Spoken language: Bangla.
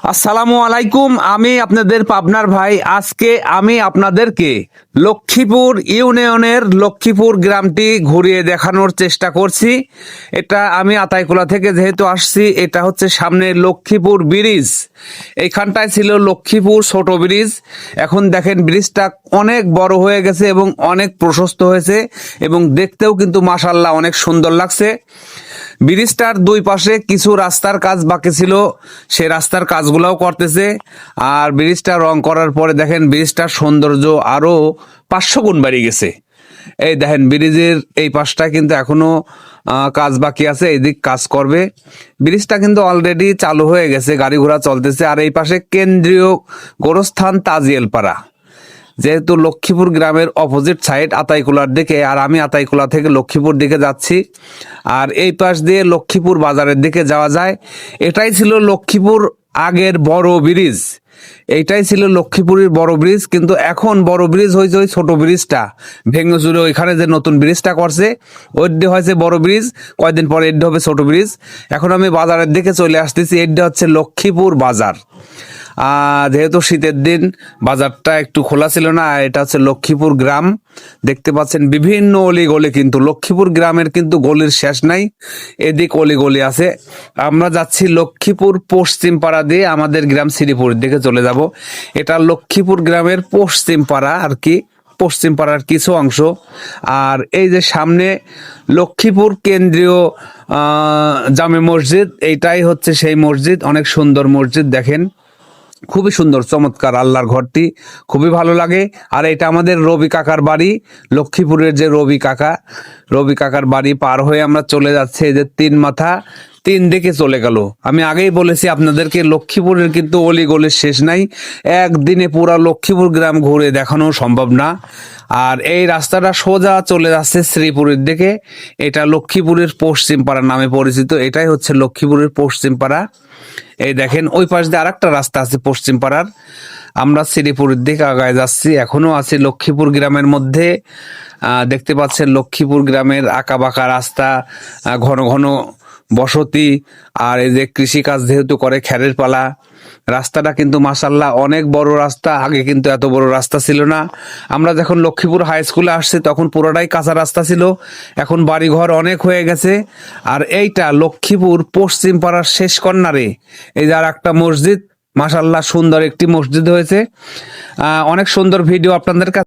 আসসালামু আলাইকুম। আমি আপনাদের পাবনার ভাই। আজকে আমি আপনাদেরকে লক্ষ্মীপুর ইউনিয়নের লক্ষ্মীপুর গ্রামটি ঘুরিয়ে দেখানোর চেষ্টা করছি। এটা আমি আতাইকুলা থেকে যেহেতু আসছি, এটা হচ্ছে সামনে লক্ষ্মীপুর ব্রিজ। এইখানটায় ছিল লক্ষ্মীপুর ছোট ব্রিজ। এখন দেখেন ব্রিজটা অনেক বড় হয়ে গেছে এবং অনেক প্রশস্ত হয়েছে এবং দেখতেও কিন্তু মাশাআল্লাহ অনেক সুন্দর লাগছে। ব্রিজটার দুই পাশে কিছু রাস্তার কাজ বাকি ছিল, সে রাস্তার কাজগুলোও করতেছে। আর ব্রিজটা রং করার পরে দেখেন ব্রিজটার সৌন্দর্য আরো 500 গুণ বেড়ে গেছে। এই দেখেন ব্রিজের এই পাশটা কিন্তু এখনো কাজ বাকি আছে, এইদিক কাজ করবে। ব্রিজটা কিন্তু অলরেডি চালু হয়ে গেছে, গাড়ি ঘোড়া চলতেছে। আর এই পাশে কেন্দ্রীয় গোরস্থান তাজিয়েলপাড়া, যেহেতু লক্ষ্মীপুর গ্রামের অপোজিট সাইড আতাইকুলার দিকে, আর আমি আতাইকুলা থেকে লক্ষ্মীপুর দিকে যাচ্ছি। আর এই পাশ দিয়ে লক্ষ্মীপুর বাজারের দিকে যাওয়া যায়। এটাই ছিল লক্ষ্মীপুর আগের বড় ব্রিজ। এইটাই ছিল লক্ষ্মীপুরের বড় ব্রিজ, কিন্তু এখন বড় ব্রিজ হয়েছে ওই ছোট ব্রিজটা ভেঙে চুরে ওইখানে যে নতুন ব্রিজটা করছে ওইটা হয়েছে বড় ব্রিজ। কয়েকদিন পরে এড্ডে হবে ছোট ব্রিজ। এখন আমি বাজারের দিকে চলে আসতেছি। এড্ডে হচ্ছে লক্ষ্মীপুর বাজার। যেহেতু শীতের দিন বাজারটা একটু খোলা ছিল না। এটা হচ্ছে লক্ষ্মীপুর গ্রাম। দেখতে পাচ্ছেন বিভিন্ন অলি গলি, কিন্তু লক্ষ্মীপুর গ্রামের কিন্তু গলির শেষ নাই, এদিক অলি গলি আছে। আমরা যাচ্ছি লক্ষ্মীপুর পশ্চিম পাড়া দিয়ে আমাদের গ্রাম শ্রীপুরের দিকে চলে যাব। এটা লক্ষ্মীপুর গ্রামের পশ্চিম পাড়া আর কি, পশ্চিম পাড়ার কিছু অংশ। আর এই যে সামনে লক্ষ্মীপুর কেন্দ্রীয় জামে মসজিদ, এইটাই হচ্ছে সেই মসজিদ। অনেক সুন্দর মসজিদ, দেখেন খুবই সুন্দর চমৎকার। আল্লাহর ঘরটি খুবই ভালো লাগে। আর এটা আমাদের রবি কাকার বাড়ি, লক্ষ্মীপুরের যে রবি কাকার বাড়ি পার হয়ে আমরা চলে যাচ্ছি এই যে তিন মাথা, তিন দিকে চলে গেল। আমি আগেই বলেছি আপনাদেরকে লক্ষ্মীপুরের কিন্তু অলি গলির শেষ নাই। একদিনে পুরা লক্ষ্মীপুর গ্রাম ঘুরে দেখানো সম্ভব না। আর এই রাস্তাটা সোজা চলে যাচ্ছে শ্রীপুরের দিকে। এটা লক্ষ্মীপুরের পশ্চিম পাড়া নামে পরিচিত। এটাই হচ্ছে লক্ষ্মীপুরের পশ্চিম পাড়া। এই দেখেন ওই পাশ দিয়ে আরেকটা রাস্তা আছে পশ্চিম পাড়ার। আমরা শ্রীপুরের দিকে আগায় যাচ্ছি, এখনো আছি লক্ষ্মীপুর গ্রামের মধ্যে। দেখতে পাচ্ছেন লক্ষ্মীপুর গ্রামের আঁকা বাঁকা রাস্তা, ঘন ঘন বসতি। আর এই যে কৃষিকাজ যেহেতু করে, খ্যারের পালা। রাস্তাটা কিন্তু মাশাআল্লাহ অনেক বড় রাস্তা। আগে কিন্তু এত বড় রাস্তা ছিল না। আমরা যখন লক্ষ্মীপুর হাই স্কুলে আসছি তখন পুরোটাই কাঁচা রাস্তা ছিল, এখন বাড়িঘর অনেক হয়ে গেছে। আর এইটা লক্ষ্মীপুর পশ্চিম পাড়ার শেষ কর্নারে এই যে আর একটা মসজিদ, মাশাআল্লাহ সুন্দর একটি মসজিদ হয়েছে। অনেক সুন্দর ভিডিও আপনাদের কাছে